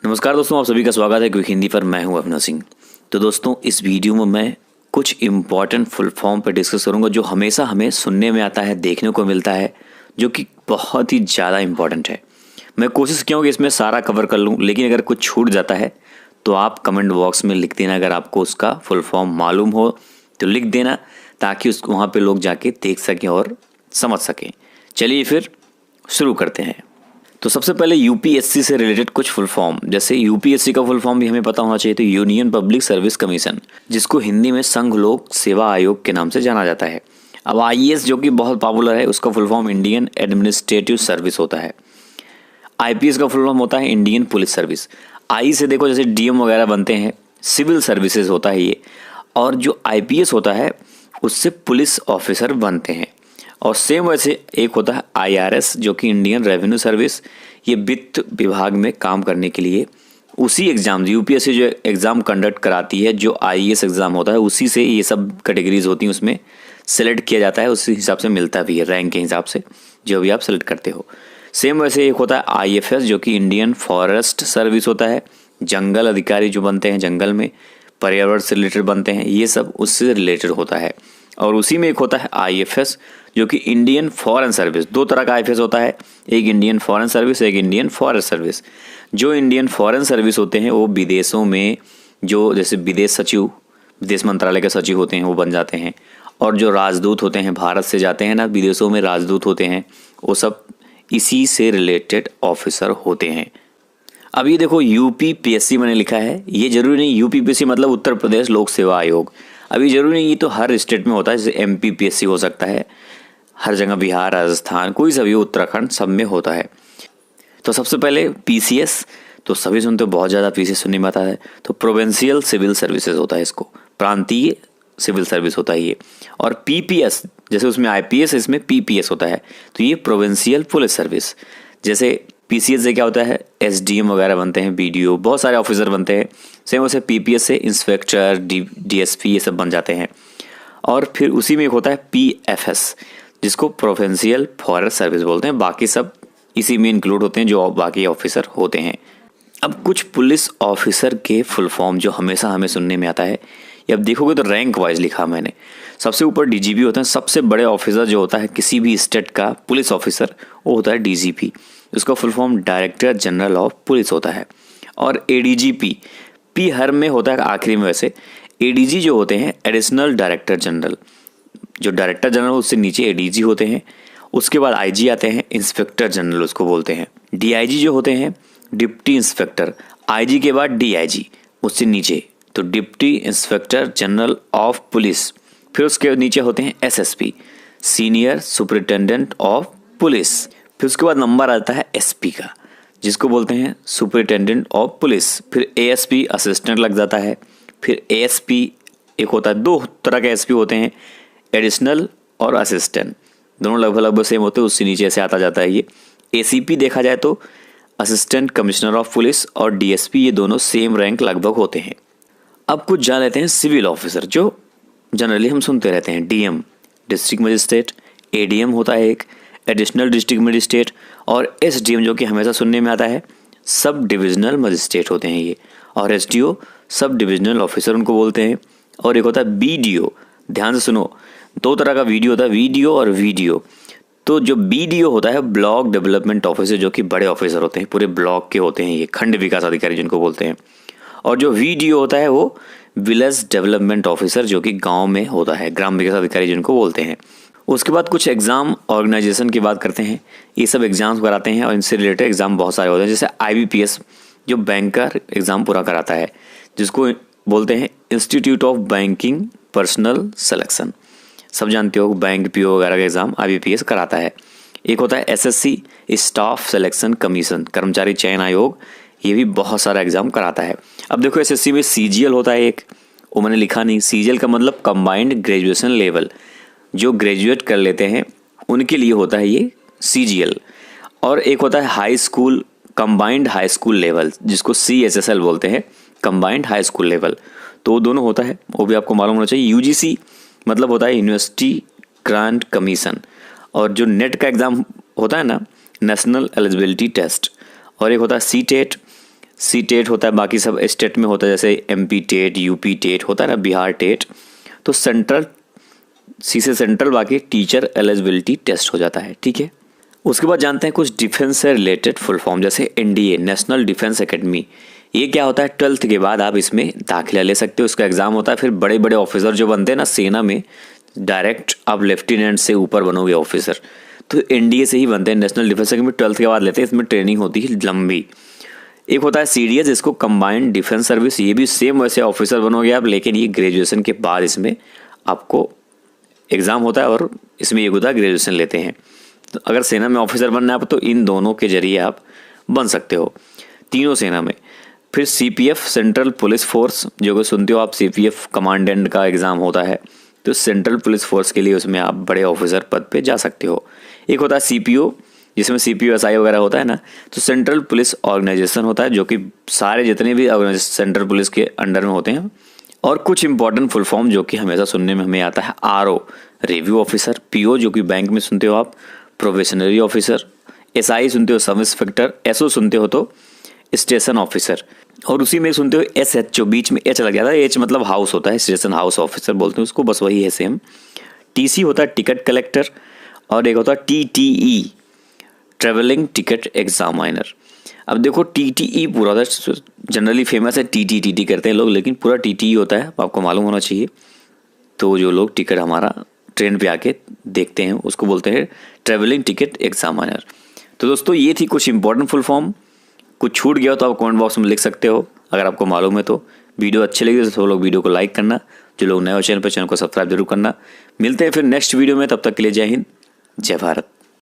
नमस्कार दोस्तों, आप सभी का स्वागत है क्विक हिंदी पर। मैं हूं अभिनव सिंह। तो दोस्तों, इस वीडियो में मैं कुछ इम्पॉर्टेंट फुल फॉर्म पर डिस्कस करूंगा जो हमेशा हमें सुनने में आता है, देखने को मिलता है, जो कि बहुत ही ज़्यादा इम्पॉर्टेंट है। मैं कोशिश किया हूँ कि इसमें सारा कवर कर लूँ, लेकिन अगर कुछ छूट जाता है तो आप कमेंट बॉक्स में लिख देना। अगर आपको उसका फुल फॉर्म मालूम हो तो लिख देना, ताकि उस वहाँ पर लोग जाके देख सकें और समझ सकें। चलिए फिर शुरू करते हैं। तो सबसे पहले यूपीएससी से रिलेटेड कुछ फुल फॉर्म, जैसे यूपीएससी का फुल फॉर्म भी हमें पता होना चाहिए। तो यूनियन पब्लिक सर्विस कमीशन, जिसको हिंदी में संघ लोक सेवा आयोग के नाम से जाना जाता है। अब आईएएस जो कि बहुत पॉपुलर है, उसका full form Indian administrative service होता है। आईपीएस का फुल फॉर्म होता है इंडियन पुलिस सर्विस। आई से देखो जैसे डीएम वगैरह बनते हैं, सिविल सर्विसेज होता है ये। और जो आईपीएस होता है उससे पुलिस ऑफिसर बनते हैं। और सेम वैसे एक होता है आईआरएस, जो कि इंडियन रेवेन्यू सर्विस। ये वित्त विभाग में काम करने के लिए उसी एग्ज़ाम, यूपीएससी जो एग्ज़ाम कंडक्ट कराती है, जो आईएएस एग्ज़ाम होता है, उसी से ये सब कैटेगरीज होती हैं, उसमें सेलेक्ट किया जाता है। उसी हिसाब से मिलता भी है, रैंक के हिसाब से जो भी आप सेलेक्ट करते हो। सेम वैसे एक होता है आईएफएस, जो कि इंडियन फॉरेस्ट सर्विस होता है। जंगल अधिकारी जो बनते हैं, जंगल में पर्यावरण से रिलेटेड बनते हैं, ये सब उससे रिलेटेड होता है। और उसी में एक होता है आईएफएस, जो कि इंडियन फॉरेन सर्विस। दो तरह का आईएफएस होता है, एक इंडियन फॉरेन सर्विस, एक इंडियन फॉरेस्ट सर्विस। जो इंडियन फॉरेन सर्विस होते हैं वो विदेशों में, जो जैसे विदेश सचिव, विदेश मंत्रालय के सचिव होते हैं, वो बन जाते हैं। और जो राजदूत होते हैं, भारत से जाते हैं ना विदेशों में राजदूत होते हैं, वो सब इसी से रिलेटेड ऑफिसर होते हैं। अब ये देखो यूपीपीएससी मैंने लिखा है, ये जरूरी नहीं यूपीपीएससी मतलब उत्तर प्रदेश लोक सेवा आयोग। अभी जरूरी नहीं, ये तो हर स्टेट में होता है। जैसे एमपीपीएससी हो सकता है, हर जगह बिहार, राजस्थान, कोई सा भी, उत्तराखंड, सब में होता है। तो सबसे पहले पीसीएस, तो सभी सुनते हो, बहुत ज़्यादा पीसीएस सुनने में आता है। तो प्रोविंशियल सिविल सर्विसेज होता है, इसको प्रांतीय सिविल सर्विस होता है ये। और पीपीएस, जैसे उसमें आईपीएस, इसमें पीपीएस होता है, तो ये प्रोविंशियल पुलिस सर्विस। जैसे पीसीएस से क्या होता है, एसडीएम वगैरह बनते हैं, बीडीओ, बहुत सारे ऑफिसर बनते हैं। सेम वैसे पीपीएस से इंस्पेक्टर, डीएसपी, ये सब बन जाते हैं। और फिर उसी में एक होता है पीएफएस, जिसको प्रोविंशियल फॉरेस्ट सर्विस बोलते हैं। बाकी सब इसी में इंक्लूड होते हैं, जो बाकी ऑफिसर होते हैं। अब कुछ पुलिस ऑफिसर के फुल फॉर्म जो हमेशा हमें सुनने में आता है, ये अब देखोगे तो रैंक वाइज लिखा मैंने। सबसे ऊपर डीजीपी होता है, सबसे बड़े ऑफिसर जो होता है किसी भी स्टेट का पुलिस ऑफिसर, वो होता है डीजीपी। उसका full form director general of police होता है। और एडीजीपी, पी हर में होता है आखिरी में। वैसे एडीजी जो होते हैं, एडिशनल डायरेक्टर जनरल, जो डायरेक्टर जनरल उससे नीचे एडीजी होते हैं। उसके बाद आईजी आते हैं, इंस्पेक्टर जनरल उसको बोलते हैं। डीआईजी जो होते हैं, डिप्टी इंस्पेक्टर। आईजी के बाद डीआईजी, उससे नीचे तो deputy inspector general of police. फिर उसके नीचे होते हैं SSP, senior superintendent of police. फिर उसके बाद नंबर आता है एसपी का, जिसको बोलते हैं सुपरिटेंडेंट ऑफ पुलिस। फिर एएसपी असिस्टेंट लग जाता है। फिर एएसपी एक होता है, दो तरह के एसपी होते हैं, एडिशनल और असिस्टेंट, दोनों लगभग सेम होते हैं। उससे नीचे से आता जाता है ये एसीपी। देखा जाए तो असिस्टेंट कमिश्नर ऑफ पुलिस और डीएसपी, ये दोनों सेम रैंक लगभग होते हैं। अब कुछ जान लेते हैं सिविल ऑफिसर, जो जनरली हम सुनते रहते हैं। डीएम डिस्ट्रिक्ट मजिस्ट्रेट, एडीएम होता है एक, एडिशनल डिस्ट्रिक्ट मजिस्ट्रेट। और एसडीएम जो कि हमेशा सुनने में आता है, सब डिविजनल मजिस्ट्रेट होते हैं ये। और एसडीओ सब डिविजनल ऑफिसर उनको बोलते हैं। और एक होता है बीडीओ, ध्यान से सुनो, दो तरह का वीडियो होता है, वीडियो और वीडियो। तो जो बीडीओ होता है ब्लॉक डेवलपमेंट ऑफिसर, जो कि बड़े ऑफिसर होते हैं, पूरे ब्लॉक के होते हैं ये, खंड विकास अधिकारी जिनको बोलते हैं। और जो वीडीओ होता है वो विलेज डेवलपमेंट ऑफिसर, जो कि गांव में होता है, ग्राम विकास अधिकारी जिनको बोलते हैं। उसके बाद कुछ एग्जाम ऑर्गेनाइजेशन की बात करते हैं। ये सब एग्जाम्स कराते हैं और इनसे रिलेटेड एग्जाम बहुत सारे होते हैं। जैसे आईबीपीएस, जो बैंक का एग्जाम पूरा कराता है, जिसको बोलते हैं institute of banking personal selection. सब जानते हो, बैंक पीओ वगैरह का एग्जाम आईबीपीएस कराता है। एक होता है एसएससी, स्टाफ सिलेक्शन कमीशन, कर्मचारी चयन आयोग, ये भी बहुत सारा एग्जाम कराता है। अब देखो एसएससी में सीजीएल होता है एक, वो मैंने लिखा नहीं। सीजीएल का मतलब कंबाइंड ग्रेजुएशन लेवल, जो ग्रेजुएट कर लेते हैं उनके लिए होता है ये सीजीएल। और एक होता है high school, combined high school level, जिसको सीएचएसएल बोलते हैं, कंबाइंड हाई स्कूल लेवल। तो वो दोनों होता है, वो भी आपको मालूम होना चाहिए। यूजीसी मतलब होता है यूनिवर्सिटी ग्रांट कमीशन। और जो नेट का एग्ज़ाम होता है ना, नेशनल एलिजिबिलिटी टेस्ट। और एक होता है सीटेट, सी टेट होता है, बाकी सब स्टेट में होता है, जैसे MP टेट, UP टेट होता है ना, बिहार टेट। तो सेंट्रल, सी से सेंट्रल, बाकी टीचर एलिजिबिलिटी टेस्ट हो जाता है, ठीक है। उसके बाद जानते हैं कुछ डिफेंस से रिलेटेड फुल फॉर्म, जैसे NDA, नेशनल डिफेंस एकेडमी। ये क्या होता है, 12th के बाद आप इसमें दाखिला ले सकते हो, इसका एग्जाम होता है। फिर बड़े बड़े ऑफिसर जो बनते हैं ना सेना में, डायरेक्ट आप लेफ्टिनेंट से ऊपर बनोगे ऑफिसर, तो NDA से ही बनते हैं, नेशनल डिफेंस एकेडमी। 12th के बाद लेते हैं, इसमें ट्रेनिंग होती है लंबी। एक होता है CDS, जिसको कंबाइंड डिफेंस सर्विस, ये भी सेम वैसे ऑफिसर बनोगे आप, लेकिन ये ग्रेजुएशन के बाद इसमें आपको एग्ज़ाम होता है और इसमें एक होता है ग्रेजुएशन लेते हैं। तो अगर सेना में ऑफिसर बनना है आप, तो इन दोनों के जरिए आप बन सकते हो, तीनों सेना में। फिर CPF, सेंट्रल पुलिस फोर्स, जो कि सुनते हो आप, CPF कमांडेंट का एग्ज़ाम होता है, तो सेंट्रल पुलिस फोर्स के लिए उसमें आप बड़े ऑफिसर पद पे जा सकते हो। एक होता है CPO, जिसमें CPO-SI वगैरह होता है ना, तो सेंट्रल पुलिस ऑर्गेनाइजेशन होता है, जो कि सारे जितने भी ऑर्गेनाइजेशन सेंट्रल पुलिस के अंडर में होते हैं। और कुछ इंपॉर्टेंट फुल फॉर्म जो कि हमेशा सुनने में हमें आता है, RO, रिव्यू ऑफिसर, PO जो कि बैंक में सुनते हो आप, प्रोबेशनरी ऑफिसर, SI सुनते हो सब इंस्पेक्टर, SO सुनते हो तो स्टेशन ऑफिसर, और उसी में सुनते हो SH, जो बीच में H लग जाता है, H मतलब हाउस होता है, स्टेशन हाउस ऑफिसर बोलते हैं उसको, बस वही है सेम। TC होता है टिकट कलेक्टर, और एक होता है TTE, ट्रेवलिंग टिकट एग्जामिनर। अब देखो TTE पूरा होता है, जनरली फेमस है TT करते हैं लोग, लेकिन पूरा TTE होता है, आपको मालूम होना चाहिए। तो जो लोग टिकट हमारा ट्रेन पे आके देखते हैं उसको बोलते हैं ट्रेवलिंग टिकट एग्जामिनर। तो दोस्तों ये थी कुछ इंपॉर्टेंट फुल फॉर्म। कुछ छूट गया तो आप कमेंट बॉक्स में लिख सकते हो, अगर आपको मालूम है तो। वीडियो अच्छी लगी तो सब लोग वीडियो को लाइक करना, जो लोग नए हो चैनल पर, चैनल को सब्सक्राइब जरूर करना। मिलते हैं फिर नेक्स्ट वीडियो में, तब तक के लिए जय हिंद, जय भारत।